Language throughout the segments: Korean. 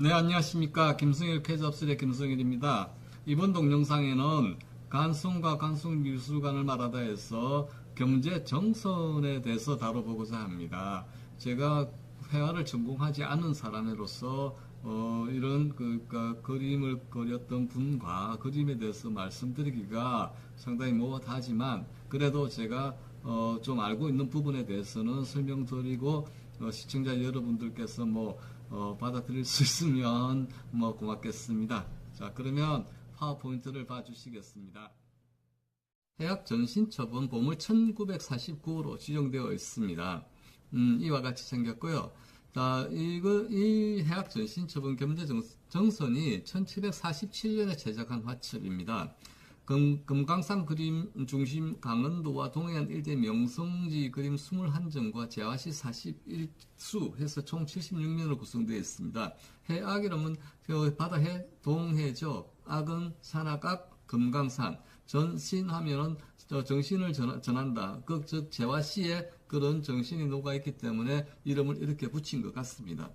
네, 안녕하십니까. 김승일 캐즈업술의 김승일입니다. 이번 동영상에는 간송과 간송미술관을 말하다 해서 경제 정선에 대해서 다뤄보고자 합니다. 제가 회화를 전공하지 않은 사람으로서 이런 그림을 그렸던 분과 그림에 대해서 말씀드리기가 상당히 모호하지만 그래도 제가 좀 알고 있는 부분에 대해서는 설명드리고 시청자 여러분들께서 받아들일 수 있으면 고맙겠습니다. 자, 그러면 파워포인트를 봐주시겠습니다. 해약 전신첩은 보물 1949호로 지정되어 있습니다. 이와 같이 생겼고요. 자, 이 해약 전신첩은 겸재 정선이 1747년에 제작한 화첩입니다. 금강산 그림 중심 강원도와 동해안 일대 명성지 그림 21점과 재화시 41수 해서 총 76면으로 구성되어 있습니다. 해악이라면 바다 해 동해죠. 악은 산악악 금강산. 전신하면은 정신을 전한다. 즉 재화시에 그런 정신이 녹아있기 때문에 이름을 이렇게 붙인 것 같습니다.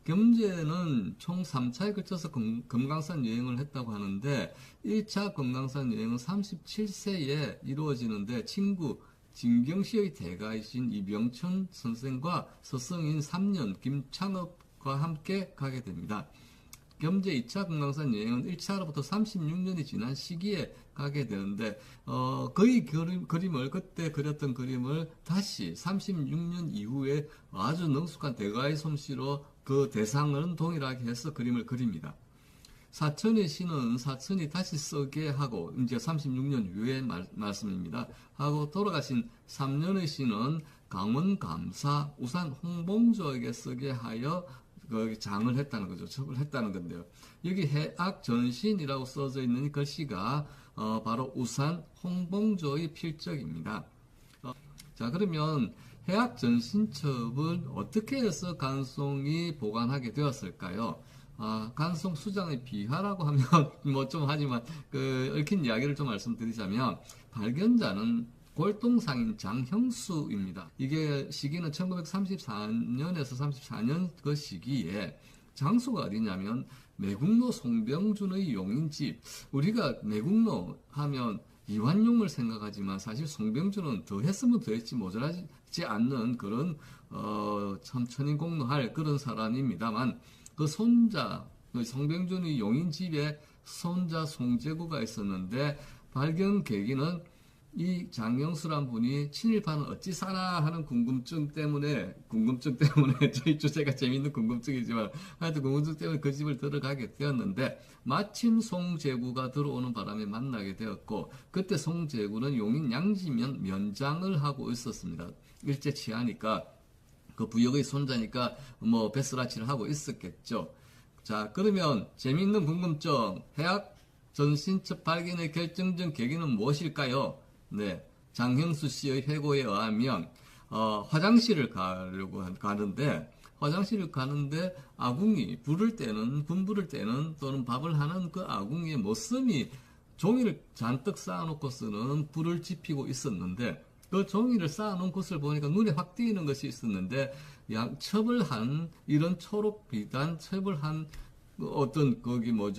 겸재는 총 3차에 걸쳐서 금강산 여행을 했다고 하는데 1차 금강산 여행은 37세에 이루어지는데 친구 진경시의 대가이신 이병천 선생과 서성인 3년 김창업과 함께 가게 됩니다. 겸재 2차 금강산 여행은 1차로부터 36년이 지난 시기에 가게 되는데 거의 그림을 그때 그렸던 그림을 다시 36년 이후에 아주 능숙한 대가의 솜씨로 그 대상은 동일하게 해서 그림을 그립니다. 사천의 시는 사천이 다시 쓰게 하고 이제 36년 후의 말씀입니다. 하고 돌아가신 3년의 시는 강원 감사 우산 홍봉조에게 쓰게 하여 장을 했다는 거죠. 첩을 했다는 건데요. 여기 해악 전신이라고 써져 있는 이 글씨가 바로 우산 홍봉조의 필적입니다. 자, 그러면 해악 전신첩을 어떻게 해서 간송이 보관하게 되었을까요? 간송 수장의 비하라고 하면 좀 하지만 얽힌 이야기를 좀 말씀드리자면 발견자는 골동상인 장형수입니다. 이게 시기는 1934년에서 34년 그 시기에 장소가 어디냐면 매국노 송병준의 용인집. 우리가 매국노 하면 이완용을 생각하지만 사실 송병준은 더 했으면 더 했지 모자라지 않는 그런 참 천인공노할 그런 사람입니다만 그 손자 송병준의 용인집에 손자 송재구가 있었는데 발견 계기는 이 장영수란 분이 친일파는 어찌 사나 하는 궁금증 때문에 저희 주제가 재밌는 궁금증이지만 하여튼 궁금증 때문에 그 집을 들어가게 되었는데 마침 송재구가 들어오는 바람에 만나게 되었고 그때 송재구는 용인 양지면 면장을 하고 있었습니다. 일제 치하니까 그 부역의 손자니까 베스라치를 하고 있었겠죠. 자, 그러면 재밌는 궁금증 해악 전신첩 발견의 결정적 계기는 무엇일까요? 네, 장형수 씨의 회고에 의하면 화장실을 가는데 아궁이 분부를 때는 또는 밥을 하는 그 아궁이의 모습이 종이를 잔뜩 쌓아놓고서는 불을 지피고 있었는데 그 종이를 쌓아놓은 곳을 보니까 눈에 확 띄는 것이 있었는데 첩을 한 이런 초록 비단 첩을 한 어떤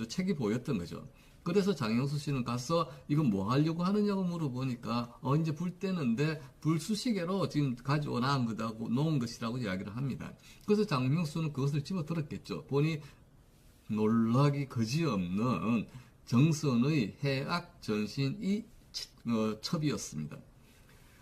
책이 보였던 거죠. 그래서 장영수 씨는 가서 이거 뭐 하려고 하느냐고 물어보니까 이제 불 때는데 불수시개로 지금 가지고 놓은 것이라고 이야기를 합니다. 그래서 장영수는 그것을 집어들었겠죠. 보니 놀라기 그지없는 정선의 해악 전신이 첩이었습니다.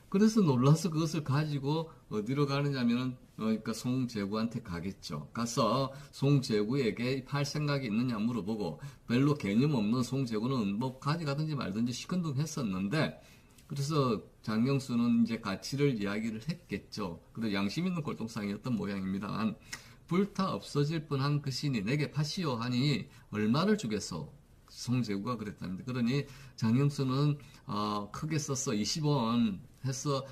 그래서 놀라서 그것을 가지고 어디로 가느냐면은 그러니까 송재구한테 가겠죠. 가서 송재구에게 팔 생각이 있느냐 물어보고 별로 개념 없는 송재구는 가져가든지 말든지 시큰둥했었는데 그래서 장영수는 이제 가치를 이야기를 했겠죠. 그래서 양심 있는 골동상이었던 모양입니다만 불타 없어질 뻔한 그 신이 내게 파시오 하니 얼마를 주겠소? 송재구가 그랬답니다. 그러니 장영수는 크게 썼어 20원 해서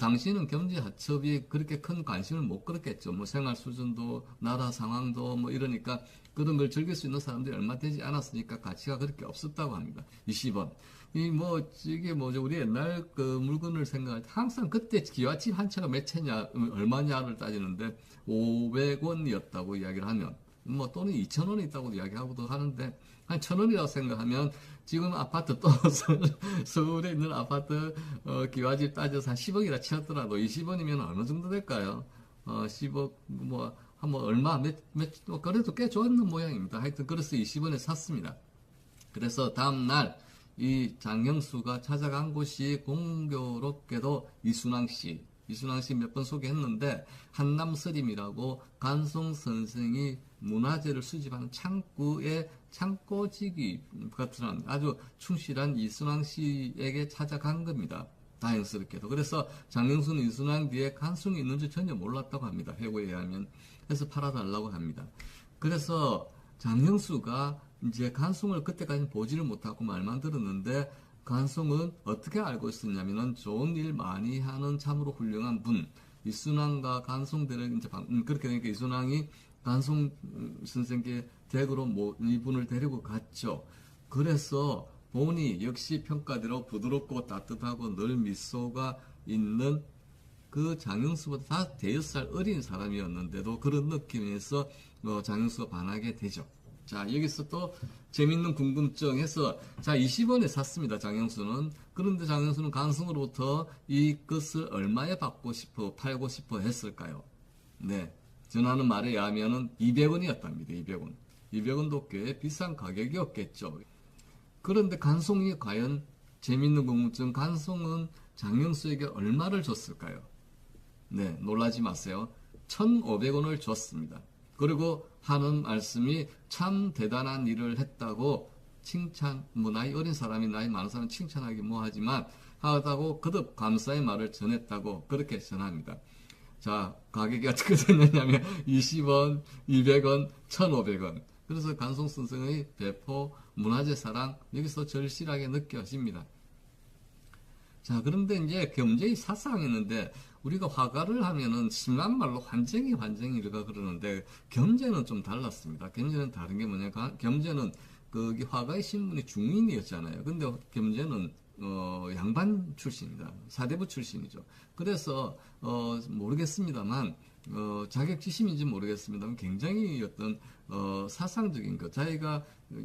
당신은 경제 하첩이 그렇게 큰 관심을 못 끌었겠죠. 생활 수준도 나라 상황도 이러니까 그런 걸 즐길 수 있는 사람들이 얼마 되지 않았으니까 가치가 그렇게 없었다고 합니다. 20원. 이게 우리 옛날 그 물건을 생각할 때 항상 그때 기와집 한 채가 몇 채냐 얼마냐를 따지는데 500원이었다고 이야기를 하면 뭐 또는 2,000원이 있다고 이야기하고도 하는데 한 1,000원이라고 생각하면 지금 아파트 또 서울에 있는 아파트 기와집 따져서 한 10억이라 치었더라도 20원이면 어느 정도 될까요? 10억 뭐 한번 얼마 그래도 꽤 좋았는 모양입니다. 하여튼 그래서 20원에 샀습니다. 그래서 다음날 이 장형수가 찾아간 곳이 공교롭게도 이순왕씨 몇 번 소개했는데 한남스님이라고 간송 선생이 문화재를 수집하는 창고의 창고지기 같은 아주 충실한 이순왕 씨에게 찾아간 겁니다. 다행스럽게도. 그래서 장영수는 이순왕 뒤에 간송이 있는지 전혀 몰랐다고 합니다. 회고에 의하면. 그래서 팔아달라고 합니다. 그래서 장영수가 이제 간송을 그때까지 보지를 못하고 말만 들었는데 간송은 어떻게 알고 있었냐면은 좋은 일 많이 하는 참으로 훌륭한 분 이순왕과 간송대를 이제 그렇게 되니까 이순왕이 간송 선생께 댁으로 이분을 데리고 갔죠. 그래서 보니 역시 평가대로 부드럽고 따뜻하고 늘 미소가 있는 그 장영수보다 다 5살 어린 사람이었는데도 그런 느낌에서 장영수가 반하게 되죠. 자, 여기서 또 재밌는 궁금증 해서, 자, 20원에 샀습니다, 장영수는. 그런데 장영수는 간송으로부터 이것을 얼마에 팔고 싶어 했을까요? 네. 전하는 말에 의하면은 200원이었답니다, 200원. 200원도 꽤 비싼 가격이었겠죠. 그런데 간송이 과연 재밌는 궁금증, 간송은 장영수에게 얼마를 줬을까요? 네, 놀라지 마세요. 1,500원을 줬습니다. 그리고 하는 말씀이 참 대단한 일을 했다고 칭찬, 나이 어린 사람이 나이 많은 사람은 칭찬하기 뭐하지만 하다고 거듭 감사의 말을 전했다고 그렇게 전합니다. 자, 가격이 어떻게 됐느냐면 20원, 200원, 1,500원. 그래서 간송 선생의 배포, 문화재 사랑 여기서 절실하게 느껴집니다. 자, 그런데 이제 겸재의 사상이 있는데 우리가 화가를 하면은 심한 말로 환쟁이가 그러는데 겸재는 좀 달랐습니다. 겸재는 다른 게 뭐냐? 겸재는 그 화가의 신분이 중인이었잖아요. 근데 겸재는 양반 출신이다. 사대부 출신이죠. 그래서 모르겠습니다만 자격지심인지 모르겠습니다만 굉장히 어떤 사상적인 것, 자기가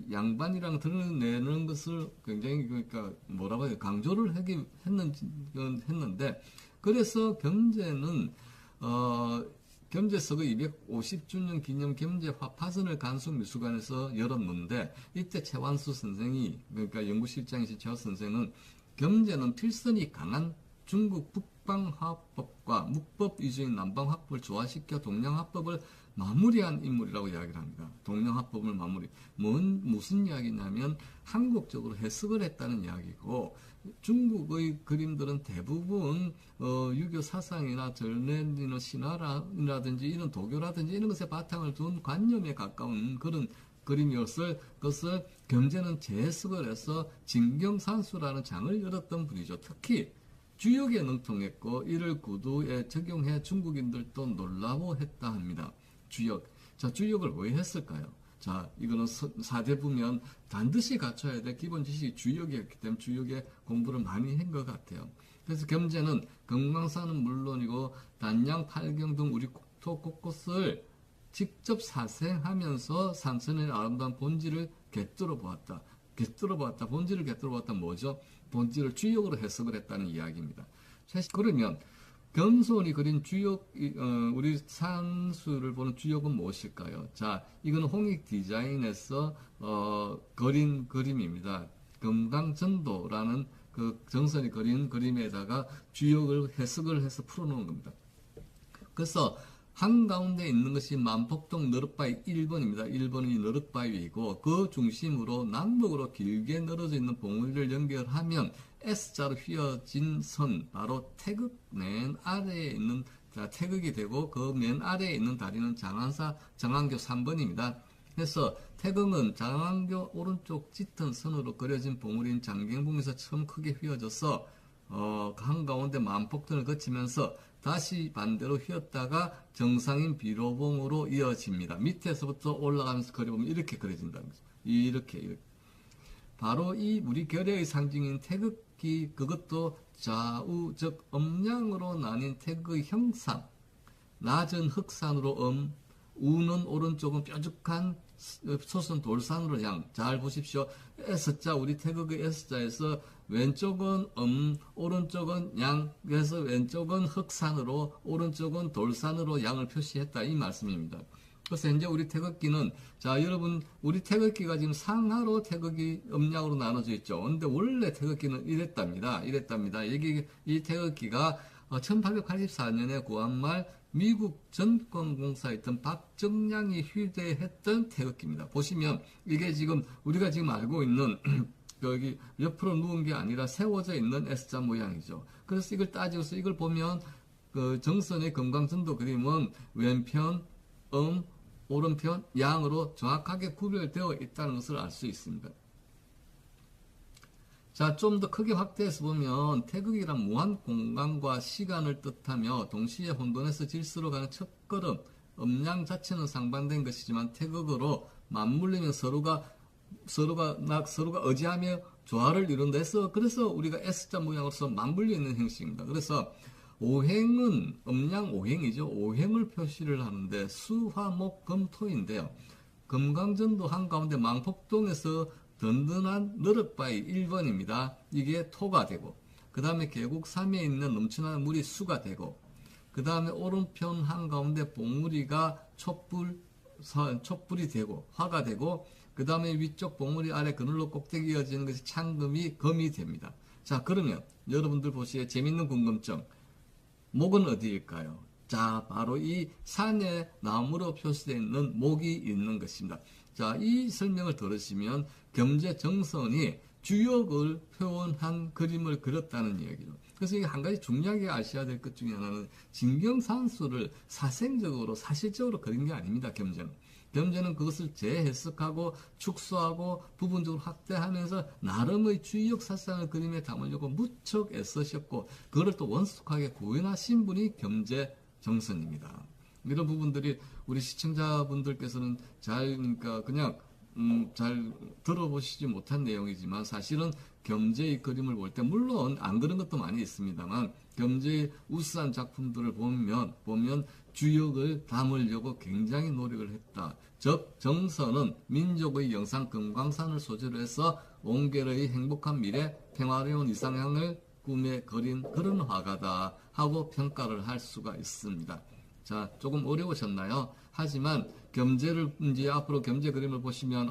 양반이랑 드러내는 것을 굉장히 그러니까 뭐라고 해야 강조를 했는데 그래서 겸재는 겸재서거 250주년 기념 겸재 화파전을 간송미술관에서 열었는데 이때 최완수 선생이 그러니까 연구실장이신 최완수 선생은 겸재는 필선이 강한 중국 북방화법과 묵법 위주인 남방화법을 조화시켜 동양화법을 마무리한 인물이라고 이야기를 합니다. 동양화법을 무슨 이야기냐면 한국적으로 해석을 했다는 이야기고 중국의 그림들은 대부분 유교 사상이나 전례나 신화라든지 이런 도교라든지 이런 것에 바탕을 둔 관념에 가까운 그런 그림이었을 것을 겸재는 재해석을 해서 진경산수라는 장을 열었던 분이죠. 특히 주역에 능통했고 이를 구두에 적용해 중국인들도 놀라워했다 합니다. 주역. 자, 주역을 왜 했을까요? 자, 이거는 사대부면 반드시 갖춰야 될 기본 지식이 주역이었기 때문에 주역에 공부를 많이 한 것 같아요. 그래서 겸재는 금강산은 물론이고 단양, 팔경 등 우리 국토 곳곳을 직접 사생하면서 산천의 아름다운 본질을 꿰뚫어 보았다. 본질을 꿰뚫어 보았다 뭐죠? 본질을 주역으로 해석을 했다는 이야기입니다. 그러면 겸손이 그린 주역, 우리 산수를 보는 주역은 무엇일까요? 자, 이거는 홍익 디자인에서 그린 그림입니다. 금강전도라는 그 정선이 그린 그림에다가 주역을 해석을 해서 풀어놓은 겁니다. 그래서 한가운데 있는 것이 만폭동 너릇바위 1번입니다. 1번이 너릇바위이고 그 중심으로 남북으로 길게 늘어져 있는 봉우리를 연결하면 S자로 휘어진 선, 바로 태극 맨 아래에 있는 태극이 되고 그 맨 아래에 있는 다리는 장안교 3번입니다. 그래서 태극은 장안교 오른쪽 짙은 선으로 그려진 봉우리인 장경봉에서 처음 크게 휘어져서 한가운데 만폭동을 거치면서 다시 반대로 휘었다가 정상인 비로봉으로 이어집니다. 밑에서부터 올라가면서 그려보면 이렇게 그려진다는 거죠. 이렇게. 바로 이 우리 결의의 상징인 태극기, 그것도 좌우, 즉 음양으로 나뉜 태극의 형상, 낮은 흑산으로 우는 오른쪽은 뾰족한 초선 돌산으로 잘 보십시오. S자, 우리 태극의 S자에서 왼쪽은 오른쪽은 그래서 왼쪽은 흑산으로, 오른쪽은 돌산으로 양을 표시했다. 이 말씀입니다. 그래서 현재 우리 태극기는, 자, 여러분, 우리 태극기가 지금 상하로 태극이 음양으로 나눠져 있죠. 근데 원래 태극기는 이랬답니다. 이 태극기가 1884년에 구한말 미국 전권공사였던 박정량이 휴대했던 태극기입니다. 보시면 이게 지금 우리가 지금 알고 있는 여기 옆으로 누운 게 아니라 세워져 있는 S자 모양이죠. 그래서 이걸 따져서 이걸 보면 그 정선의 금강전도 그림은 왼편, 오른편, 양으로 정확하게 구별되어 있다는 것을 알 수 있습니다. 자, 좀 더 크게 확대해서 보면 태극이란 무한 공간과 시간을 뜻하며 동시에 혼돈에서 질서로 가는 첫걸음, 음양 자체는 상반된 것이지만 태극으로 맞물리면 서로가 의지하며 조화를 이룬다 해서 그래서 우리가 S자 모양으로서 맞물려 있는 형식입니다. 그래서 오행은 음양 오행이죠. 오행을 표시를 하는데 수화목금토인데요. 금강전도 한가운데 망폭동에서 든든한 너릇바위 1번입니다. 이게 토가 되고, 그 다음에 계곡 3에 있는 넘치는 물이 수가 되고, 그 다음에 오른편 한가운데 봉우리가 촛불이 되고, 화가 되고, 그 다음에 위쪽 봉우리 아래 그늘로 꼭대기 이어지는 것이 창금이 금이 됩니다. 자, 그러면 여러분들 보시기에 재밌는 궁금증. 목은 어디일까요? 자, 바로 이 산에 나무로 표시되어 있는 목이 있는 것입니다. 자, 이 설명을 들으시면 겸재정선이 주역을 표현한 그림을 그렸다는 이야기죠. 그래서 이게 한 가지 중요하게 아셔야 될 것 중에 하나는 진경산수를 사실적으로 그린 게 아닙니다. 겸재는 그것을 재해석하고 축소하고 부분적으로 확대하면서 나름의 주역 사상을 그림에 담으려고 무척 애쓰셨고 그걸 또 원숙하게 구현하신 분이 겸재정선입니다. 이런 부분들이 우리 시청자분들께서는 그러니까 그냥 잘 들어보시지 못한 내용이지만 사실은 겸재의 그림을 볼 때 물론 안 그런 것도 많이 있습니다만 겸재의 우수한 작품들을 보면 주역을 담으려고 굉장히 노력을 했다. 즉 정선은 민족의 영상 금강산을 소재로 해서 온결의 행복한 미래, 평화로운 이상향을 꿈에 그린 그런 화가다 하고 평가를 할 수가 있습니다. 자, 조금 어려우셨나요? 하지만 겸재를 이제 앞으로 겸재 그림을 보시면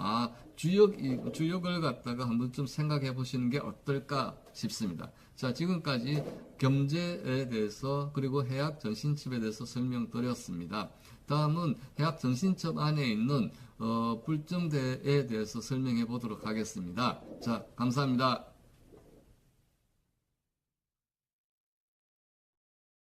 주역을 갖다가 한 번쯤 생각해 보시는 게 어떨까 싶습니다. 자, 지금까지 겸재에 대해서 그리고 해학 전신첩에 대해서 설명드렸습니다. 다음은 해학 전신첩 안에 있는 불정대에 대해서 설명해 보도록 하겠습니다. 자, 감사합니다.